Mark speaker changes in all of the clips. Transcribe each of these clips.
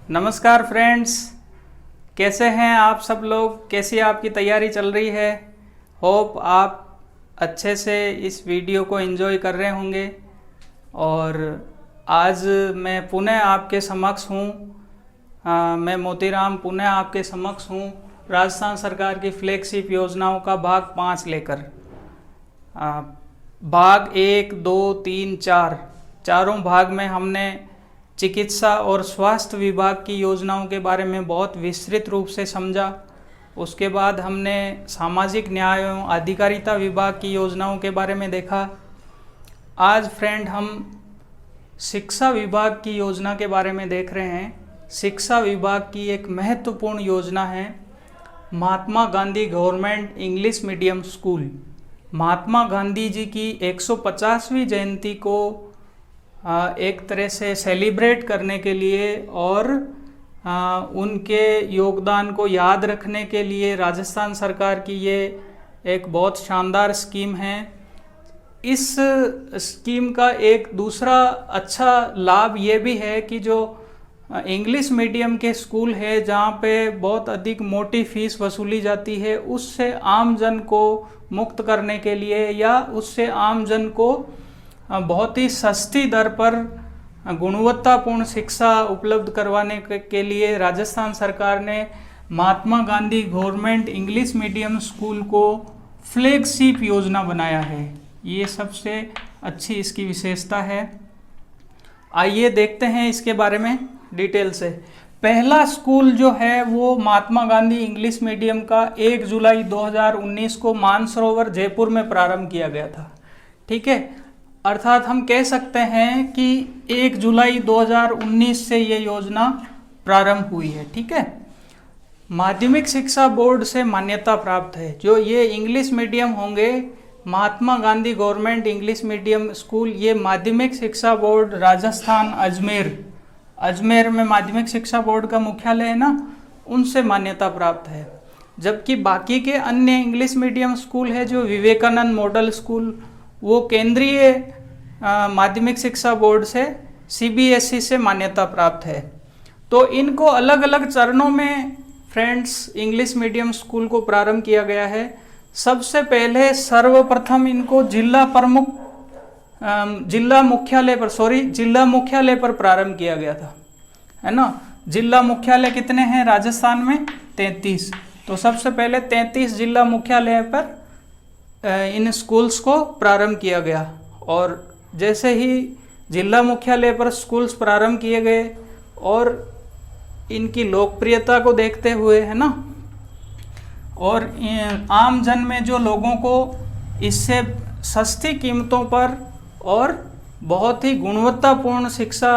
Speaker 1: नमस्कार फ्रेंड्स, कैसे हैं आप सब लोग। कैसी आपकी तैयारी चल रही है। होप आप अच्छे से इस वीडियो को एंजॉय कर रहे होंगे। और आज मैं पुनः आपके समक्ष हूँ। मैं मोतीराम पुनः आपके समक्ष हूँ राजस्थान सरकार की फ्लैगशिप योजनाओं का भाग 5 लेकर। भाग 1, 2, 3, 4 चारों भाग में हमने चिकित्सा और स्वास्थ्य विभाग की योजनाओं के बारे में बहुत विस्तृत रूप से समझा। उसके बाद हमने सामाजिक न्याय एवं अधिकारिता विभाग की योजनाओं के बारे में देखा। आज फ्रेंड हम शिक्षा विभाग की योजना के बारे में देख रहे हैं। शिक्षा विभाग की एक महत्वपूर्ण योजना है Mahatma Gandhi government English medium school. Mahatma Gandhi ji की 150वीं जयंती को एक तरह से सेलिब्रेट करने के लिए और उनके योगदान को याद रखने के लिए राजस्थान सरकार की ये एक बहुत शानदार स्कीम है। इस स्कीम का एक दूसरा अच्छा लाभ ये भी है कि जो इंग्लिश मीडियम के स्कूल है जहाँ पे बहुत अधिक मोटी फीस वसूली जाती है, उससे आम जन को मुक्त करने के लिए या उससे आम जन को बहुत ही सस्ती दर पर गुणवत्तापूर्ण शिक्षा उपलब्ध करवाने के लिए राजस्थान सरकार ने Mahatma Gandhi government English medium school को फ्लैगशिप योजना बनाया है। ये सबसे अच्छी इसकी विशेषता है। आइए देखते हैं इसके बारे में डिटेल से। पहला स्कूल जो है वो महात्मा गांधी इंग्लिश मीडियम का 1 जुलाई 2019 को मानसरोवर जयपुर में प्रारंभ किया गया था। ठीक है, अर्थात हम कह सकते हैं कि 1 जुलाई 2019 से ये योजना प्रारंभ हुई है। ठीक है, माध्यमिक शिक्षा बोर्ड से मान्यता प्राप्त है। जो ये इंग्लिश मीडियम होंगे, Mahatma Gandhi government English medium school, ये माध्यमिक शिक्षा बोर्ड राजस्थान अजमेर में माध्यमिक शिक्षा बोर्ड का मुख्यालय है ना, उनसे मान्यता प्राप्त है। जबकि बाकी के अन्य इंग्लिश मीडियम स्कूल है जो विवेकानंद मॉडल स्कूल, वो केंद्रीय माध्यमिक शिक्षा बोर्ड से CBSE से मान्यता प्राप्त है। तो इनको अलग अलग चरणों में फ्रेंड्स इंग्लिश मीडियम स्कूल को प्रारंभ किया गया है। सबसे पहले सर्वप्रथम इनको जिला मुख्यालय पर प्रारंभ किया गया था, है ना। जिला मुख्यालय कितने हैं राजस्थान में? 33। तो सबसे पहले 33 जिला मुख्यालय पर इन स्कूल्स को प्रारंभ किया गया। और जैसे ही जिला मुख्यालय पर स्कूल्स प्रारंभ किए गए और इनकी लोकप्रियता को देखते हुए, है ना, और आम जन में जो लोगों को इससे सस्ती कीमतों पर और बहुत ही गुणवत्तापूर्ण शिक्षा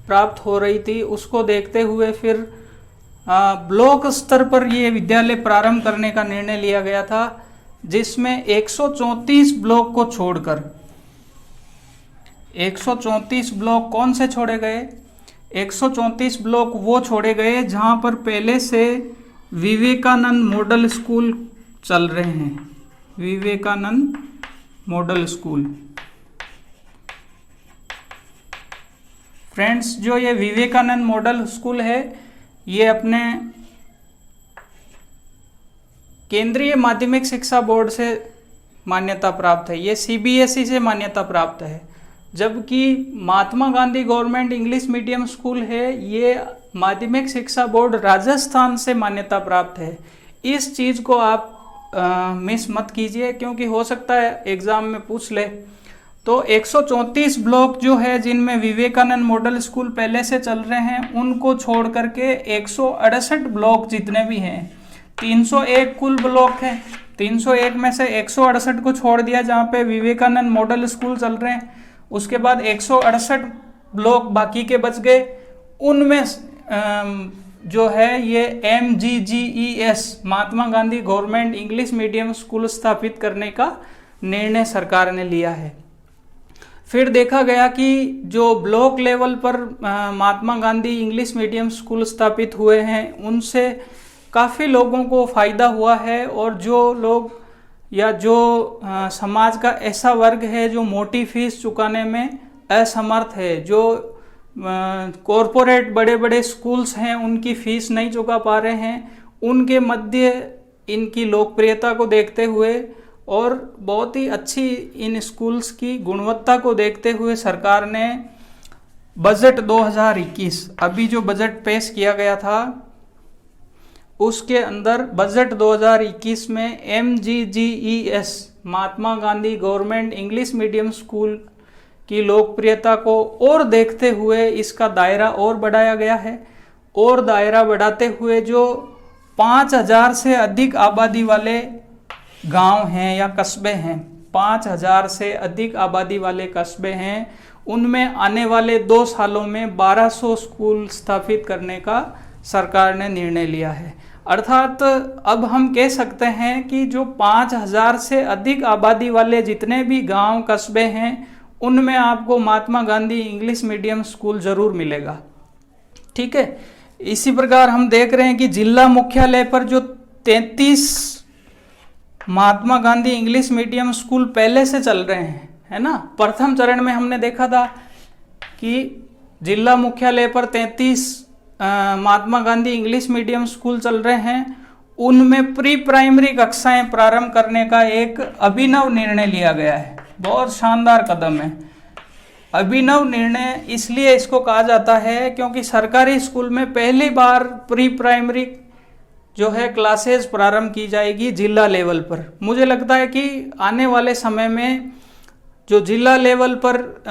Speaker 1: प्राप्त हो रही थी, उसको देखते हुए फिर ब्लॉक स्तर पर ये विद्यालय प्रारंभ करने का निर्णय लिया गया था, जिसमें 134 ब्लॉक को छोड़कर 134 ब्लॉक कौन से छोड़े गए? 134 ब्लॉक वो छोड़े गए जहां पर पहले से विवेकानंद मॉडल स्कूल चल रहे हैं। विवेकानंद मॉडल स्कूल फ्रेंड्स, जो ये विवेकानंद मॉडल स्कूल है ये अपने केंद्रीय माध्यमिक शिक्षा बोर्ड से मान्यता प्राप्त है। ये CBSE से मान्यता प्राप्त है। जबकि Mahatma Gandhi government English medium school है, ये माध्यमिक शिक्षा बोर्ड राजस्थान से मान्यता प्राप्त है। इस चीज़ को आप मिस मत कीजिए, क्योंकि हो सकता है एग्ज़ाम में पूछ ले। तो 134 ब्लॉक जो है जिनमें विवेकानंद मॉडल स्कूल पहले से चल रहे हैं, उनको छोड़ करके 168 ब्लॉक जितने भी हैं, 301 कुल ब्लॉक है, 301 में से 168 को छोड़ दिया जहाँ पे विवेकानंद मॉडल स्कूल चल रहे हैं। उसके बाद 168 ब्लॉक बाकी के बच गए। उनमें जो है ये MGGES Mahatma Gandhi government English medium school स्थापित करने का निर्णय सरकार ने लिया है। फिर देखा गया कि जो ब्लॉक लेवल पर Mahatma Gandhi English medium school स्थापित हुए हैं, उनसे काफ़ी लोगों को फ़ायदा हुआ है। और जो लोग या जो समाज का ऐसा वर्ग है जो मोटी फीस चुकाने में असमर्थ है, जो कॉरपोरेट बड़े बड़े स्कूल्स हैं उनकी फीस नहीं चुका पा रहे हैं, उनके मध्य इनकी लोकप्रियता को देखते हुए और बहुत ही अच्छी इन स्कूल्स की गुणवत्ता को देखते हुए सरकार ने बजट 2021 अभी जो बजट पेश किया गया था उसके अंदर बजट 2021 में MGGES Mahatma Gandhi government English medium school की लोकप्रियता को और देखते हुए इसका दायरा और बढ़ाया गया है। और दायरा बढ़ाते हुए जो 5000 से अधिक आबादी वाले गांव हैं या कस्बे हैं, 5000 से अधिक आबादी वाले कस्बे हैं, उनमें आने वाले 2 सालों में 1200 स्कूल स्थापित करने का सरकार ने निर्णय लिया है। अर्थात अब हम कह सकते हैं कि जो 5000 से अधिक आबादी वाले जितने भी गांव कस्बे हैं उनमें आपको Mahatma Gandhi English medium school जरूर मिलेगा। ठीक है, इसी प्रकार हम देख रहे हैं कि जिला मुख्यालय पर जो 33 Mahatma Gandhi English medium school पहले से चल रहे हैं, है ना। प्रथम चरण में हमने देखा था कि जिला मुख्यालय पर 33 Mahatma Gandhi English medium school चल रहे हैं, उनमें प्री प्राइमरी कक्षाएं प्रारंभ करने का एक अभिनव निर्णय लिया गया है। बहुत शानदार कदम है। अभिनव निर्णय इसलिए इसको कहा जाता है क्योंकि सरकारी स्कूल में पहली बार प्री प्राइमरी जो है क्लासेस प्रारंभ की जाएगी जिला लेवल पर। मुझे लगता है कि आने वाले समय में जो जिला लेवल पर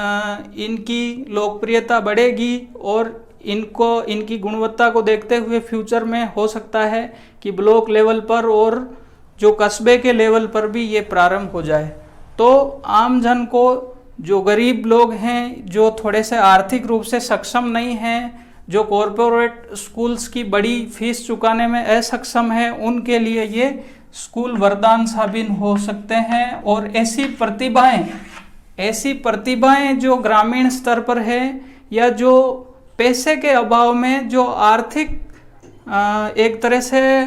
Speaker 1: इनकी लोकप्रियता बढ़ेगी और इनकी गुणवत्ता को देखते हुए फ्यूचर में हो सकता है कि ब्लॉक लेवल पर और जो कस्बे के लेवल पर भी ये प्रारंभ हो जाए। तो आम जन को, जो गरीब लोग हैं, जो थोड़े से आर्थिक रूप से सक्षम नहीं हैं, जो कॉरपोरेट स्कूल्स की बड़ी फीस चुकाने में असक्षम है, उनके लिए ये स्कूल वरदान साबित हो सकते हैं। और ऐसी प्रतिभाएं जो ग्रामीण स्तर पर है या जो पैसे के अभाव में, जो आर्थिक एक तरह से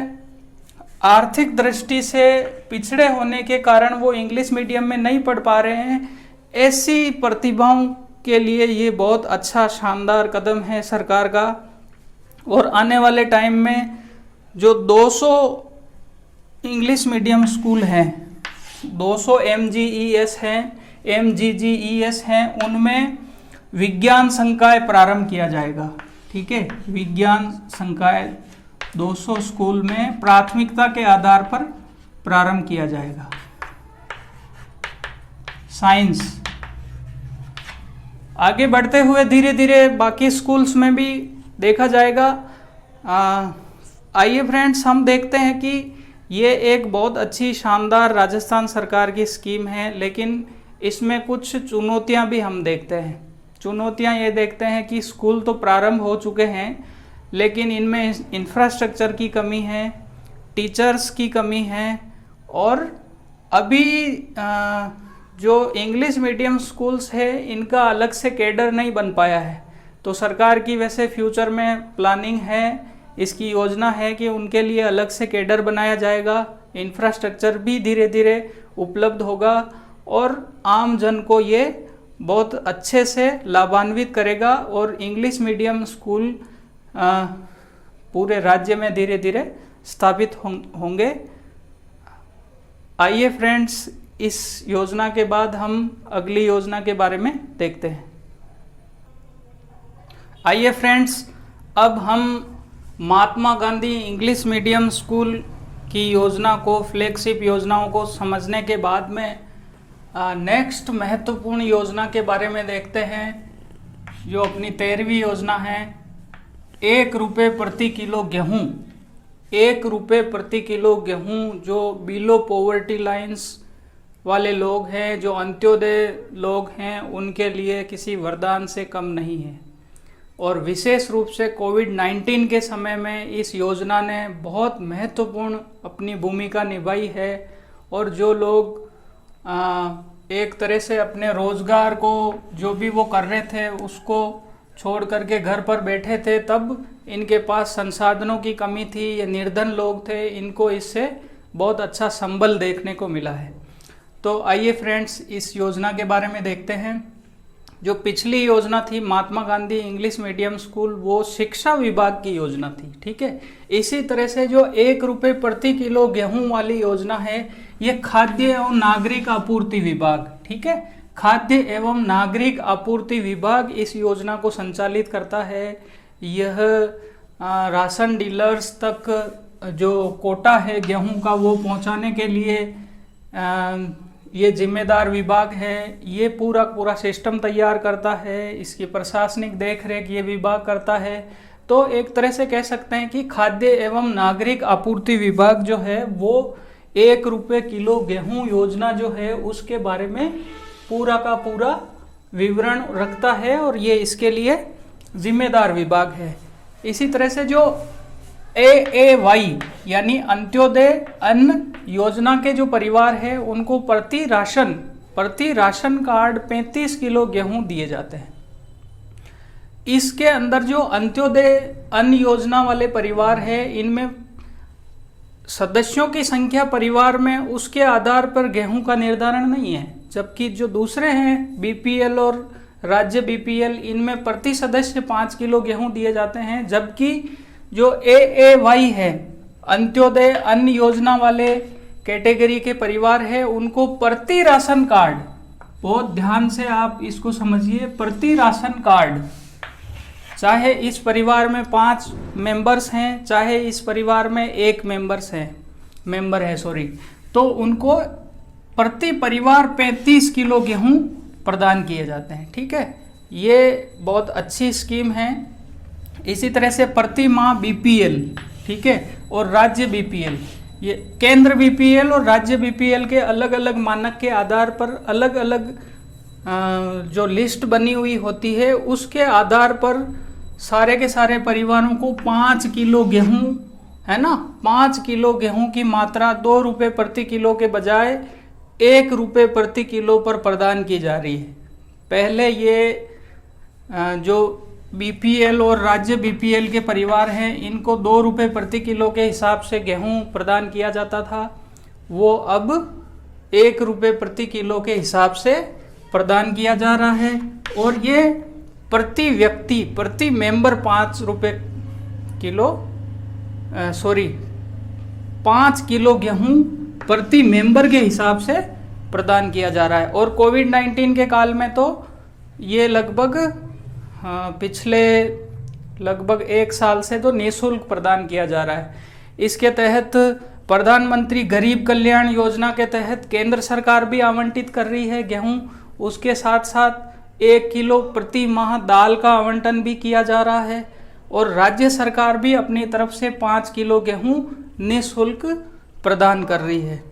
Speaker 1: आर्थिक दृष्टि से पिछड़े होने के कारण वो इंग्लिश मीडियम में नहीं पढ़ पा रहे हैं, ऐसी प्रतिभाओं के लिए ये बहुत अच्छा शानदार कदम है सरकार का। और आने वाले टाइम में जो 200 इंग्लिश मीडियम स्कूल हैं, 200 MGGES हैं, उनमें विज्ञान संकाय प्रारंभ किया जाएगा। ठीक है, विज्ञान संकाय 200 स्कूल में प्राथमिकता के आधार पर प्रारंभ किया जाएगा। साइंस आगे बढ़ते हुए धीरे धीरे बाकी स्कूल्स में भी देखा जाएगा। आइए फ्रेंड्स, हम देखते हैं कि ये एक बहुत अच्छी शानदार राजस्थान सरकार की स्कीम है, लेकिन इसमें कुछ चुनौतियां भी हम देखते हैं। चुनौतियां ये देखते हैं कि स्कूल तो प्रारंभ हो चुके हैं, लेकिन इनमें इंफ्रास्ट्रक्चर की कमी है, टीचर्स की कमी है, और अभी जो इंग्लिश मीडियम स्कूल्स है इनका अलग से कैडर नहीं बन पाया है। तो सरकार की वैसे फ्यूचर में प्लानिंग है, इसकी योजना है कि उनके लिए अलग से कैडर बनाया जाएगा, इंफ्रास्ट्रक्चर भी धीरे धीरे उपलब्ध होगा और आम जन को ये बहुत अच्छे से लाभान्वित करेगा और इंग्लिश मीडियम स्कूल पूरे राज्य में धीरे धीरे स्थापित होंगे। आइए फ्रेंड्स, इस योजना के बाद हम अगली योजना के बारे में देखते हैं। आइए फ्रेंड्स, अब हम Mahatma Gandhi English medium school की योजना को, फ्लैगशिप योजनाओं को समझने के बाद में नेक्स्ट महत्वपूर्ण योजना के बारे में देखते हैं, जो अपनी 13वीं योजना है। 1 रुपये प्रति किलो गेहूँ, 1 रुपये प्रति किलो गेहूँ जो बिलो पॉवर्टी लाइन्स वाले लोग हैं, जो अंत्योदय लोग हैं, उनके लिए किसी वरदान से कम नहीं है। और विशेष रूप से कोविड-19 के समय में इस योजना ने बहुत महत्वपूर्ण अपनी भूमिका निभाई है। और जो लोग एक तरह से अपने रोजगार को, जो भी वो कर रहे थे, उसको छोड़ करके घर पर बैठे थे, तब इनके पास संसाधनों की कमी थी, ये निर्धन लोग थे, इनको इससे बहुत अच्छा संबल देखने को मिला है। तो आइए फ्रेंड्स, इस योजना के बारे में देखते हैं। जो पिछली योजना थी Mahatma Gandhi English medium school, वो शिक्षा विभाग की योजना थी। ठीक है, इसी तरह से जो 1 रुपये प्रति किलो गेहूं वाली योजना है, ये खाद्य एवं नागरिक आपूर्ति विभाग, ठीक है, खाद्य एवं नागरिक आपूर्ति विभाग इस योजना को संचालित करता है। यह राशन डीलर्स तक जो कोटा है गेहूं का वो पहुंचाने के लिए ये जिम्मेदार विभाग है। ये पूरा सिस्टम तैयार करता है, इसकी प्रशासनिक देखरेख ये विभाग करता है। तो एक तरह से कह सकते हैं कि खाद्य एवं नागरिक आपूर्ति विभाग जो है वो 1 रुपये किलो गेहूं योजना जो है उसके बारे में पूरा का पूरा विवरण रखता है और ये इसके लिए जिम्मेदार विभाग है। इसी तरह से जो AAY यानी अंत्योदय अन्न योजना के जो परिवार है उनको प्रति राशन कार्ड 35 किलो गेहूं दिए जाते हैं। इसके अंदर जो अंत्योदय अन्न योजना वाले परिवार है, इनमें सदस्यों की संख्या परिवार में उसके आधार पर गेहूं का निर्धारण नहीं है, जबकि जो दूसरे हैं BPL और राज्य BPL, इनमें प्रति सदस्य 5 किलो गेहूं दिए जाते हैं। जबकि जो AAY है अंत्योदय अन्न योजना वाले कैटेगरी के परिवार है, उनको प्रति राशन कार्ड, बहुत ध्यान से आप इसको समझिए, प्रति राशन कार्ड, चाहे इस परिवार में 5 मेंबर्स हैं, चाहे इस परिवार में 1 मेंबर है, तो उनको प्रति परिवार 35 किलो गेहूं प्रदान किए जाते हैं। ठीक है, ये बहुत अच्छी स्कीम है। इसी तरह से प्रति माह BPL, ठीक है, और राज्य BPL, ये केंद्र BPL और राज्य BPL के अलग अलग मानक के आधार पर अलग अलग जो लिस्ट बनी हुई होती है, उसके आधार पर सारे के सारे परिवारों को 5 किलो गेहूं, है ना, 5 किलो गेहूं की मात्रा 2 रुपये प्रति किलो के बजाय 1 रुपये प्रति किलो पर प्रदान की जा रही है। पहले ये जो BPL और राज्य BPL के परिवार हैं, इनको 2 रुपये प्रति किलो के हिसाब से गेहूं प्रदान किया जाता था, वो अब 1 रुपये प्रति किलो के हिसाब से प्रदान किया जा रहा है। और ये प्रति व्यक्ति, प्रति मेंबर 5 किलो गेहूं प्रति मेंबर के हिसाब से प्रदान किया जा रहा है। और कोविड-19 के काल में तो ये लगभग पिछले 1 साल से तो निःशुल्क प्रदान किया जा रहा है। इसके तहत प्रधानमंत्री गरीब कल्याण योजना के तहत केंद्र सरकार भी आवंटित कर रही है गेहूं, उसके साथ साथ 1 किलो प्रति माह दाल का आवंटन भी किया जा रहा है। और राज्य सरकार भी अपनी तरफ से 5 किलो गेहूं निःशुल्क प्रदान कर रही है।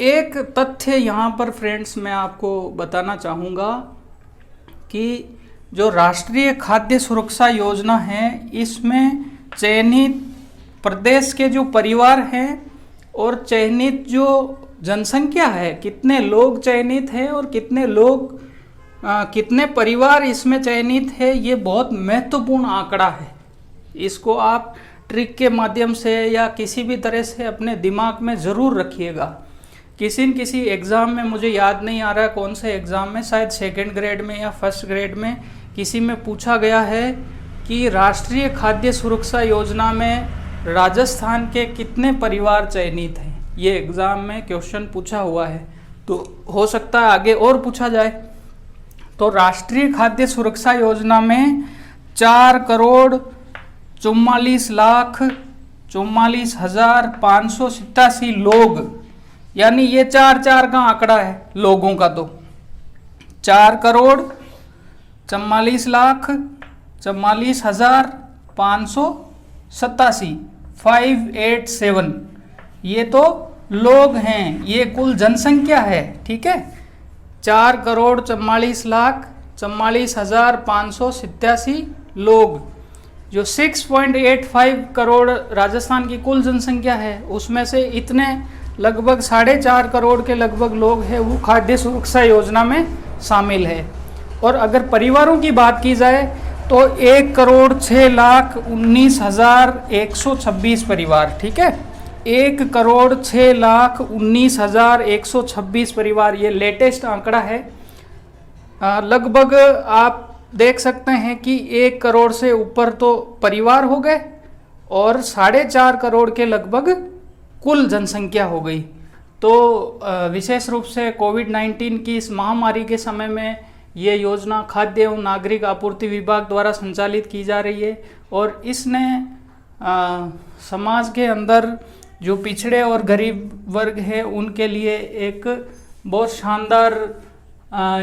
Speaker 1: एक तथ्य यहाँ पर फ्रेंड्स मैं आपको बताना चाहूँगा कि जो राष्ट्रीय खाद्य सुरक्षा योजना है, इसमें चयनित प्रदेश के जो परिवार हैं और चयनित जो जनसंख्या है, कितने लोग चयनित हैं और कितने परिवार इसमें चयनित है, ये बहुत महत्वपूर्ण आंकड़ा है। इसको आप ट्रिक के माध्यम से या किसी भी तरह से अपने दिमाग में ज़रूर रखिएगा। किसी एग्ज़ाम में, मुझे याद नहीं आ रहा है कौन से एग्ज़ाम में, शायद 2nd ग्रेड में या 1st ग्रेड में किसी में पूछा गया है कि राष्ट्रीय खाद्य सुरक्षा योजना में राजस्थान के कितने परिवार चयनित हैं। ये एग्ज़ाम में क्वेश्चन पूछा हुआ है, तो हो सकता है आगे और पूछा जाए। तो राष्ट्रीय खाद्य सुरक्षा योजना में 4,44,44,587 लोग, यानी ये 4 का आंकड़ा है लोगों का, तो 4,44,44,587 587, ये तो लोग हैं, ये कुल जनसंख्या है। ठीक है, 4,44,44,587 लोग, जो 6.85 करोड़ राजस्थान की कुल जनसंख्या है, उसमें से इतने लगभग 4.5 करोड़ के लगभग लोग हैं वो खाद्य सुरक्षा योजना में शामिल है। और अगर परिवारों की बात की जाए तो 1,06,19,126 परिवार, ठीक है, 1,06,19,126 परिवार, ये लेटेस्ट आंकड़ा है। लगभग आप देख सकते हैं कि 1 करोड़ से ऊपर तो परिवार हो गए और 4.5 करोड़ के लगभग कुल जनसंख्या हो गई। तो विशेष रूप से कोविड-19 की इस महामारी के समय में ये योजना खाद्य एवं नागरिक आपूर्ति विभाग द्वारा संचालित की जा रही है और इसने समाज के अंदर जो पिछड़े और गरीब वर्ग है उनके लिए एक बहुत शानदार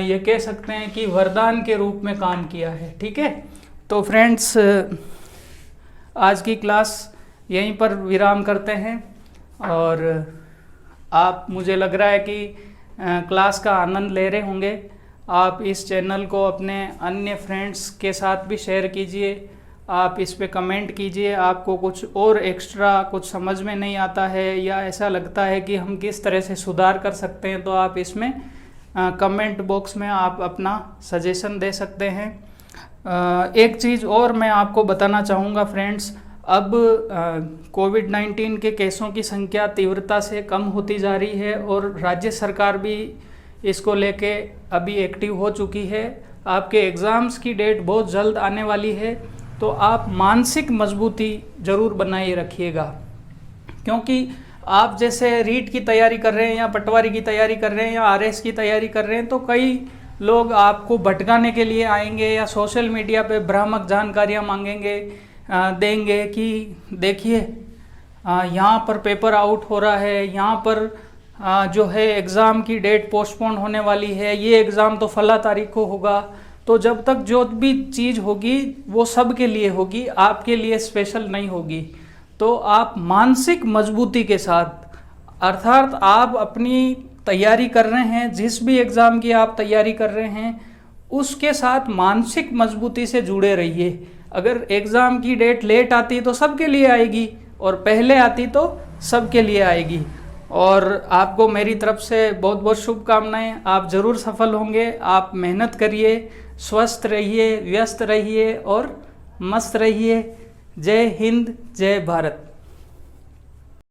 Speaker 1: ये कह सकते हैं कि वरदान के रूप में काम किया है। ठीक है, तो फ्रेंड्स आज की क्लास यहीं पर विराम करते हैं और आप, मुझे लग रहा है कि क्लास का आनंद ले रहे होंगे। आप इस चैनल को अपने अन्य फ्रेंड्स के साथ भी शेयर कीजिए, आप इस पे कमेंट कीजिए। आपको कुछ और एक्स्ट्रा कुछ समझ में नहीं आता है या ऐसा लगता है कि हम किस तरह से सुधार कर सकते हैं तो आप इसमें कमेंट बॉक्स में आप अपना सजेशन दे सकते हैं। एक चीज़ और मैं आपको बताना चाहूँगा फ्रेंड्स, अब कोविड-19 के केसों की संख्या तीव्रता से कम होती जा रही है और राज्य सरकार भी इसको लेके अभी एक्टिव हो चुकी है। आपके एग्ज़ाम्स की डेट बहुत जल्द आने वाली है, तो आप मानसिक मजबूती ज़रूर बनाए रखिएगा, क्योंकि आप जैसे रीट की तैयारी कर रहे हैं या पटवारी की तैयारी कर रहे हैं या आरएस की तैयारी कर रहे हैं तो कई लोग आपको भटकाने के लिए आएंगे या सोशल मीडिया पे भ्रामक जानकारियाँ मांगेंगे, देंगे कि देखिए यहाँ पर पेपर आउट हो रहा है, यहाँ पर जो है एग्ज़ाम की डेट पोस्टपोन होने वाली है, ये एग्ज़ाम तो फला तारीख को होगा। तो जब तक जो भी चीज़ होगी वो सब के लिए होगी, आपके लिए स्पेशल नहीं होगी। तो आप मानसिक मजबूती के साथ, अर्थात आप अपनी तैयारी कर रहे हैं, जिस भी एग्ज़ाम की आप तैयारी कर रहे हैं उसके साथ मानसिक मजबूती से जुड़े रहिए। अगर एग्ज़ाम की डेट लेट आती तो सबके लिए आएगी और पहले आती तो सबके लिए आएगी। और आपको मेरी तरफ से बहुत बहुत शुभकामनाएं। आप ज़रूर सफल होंगे। आप मेहनत करिए, स्वस्थ रहिए, व्यस्त रहिए और मस्त रहिए। जय हिंद, जय भारत।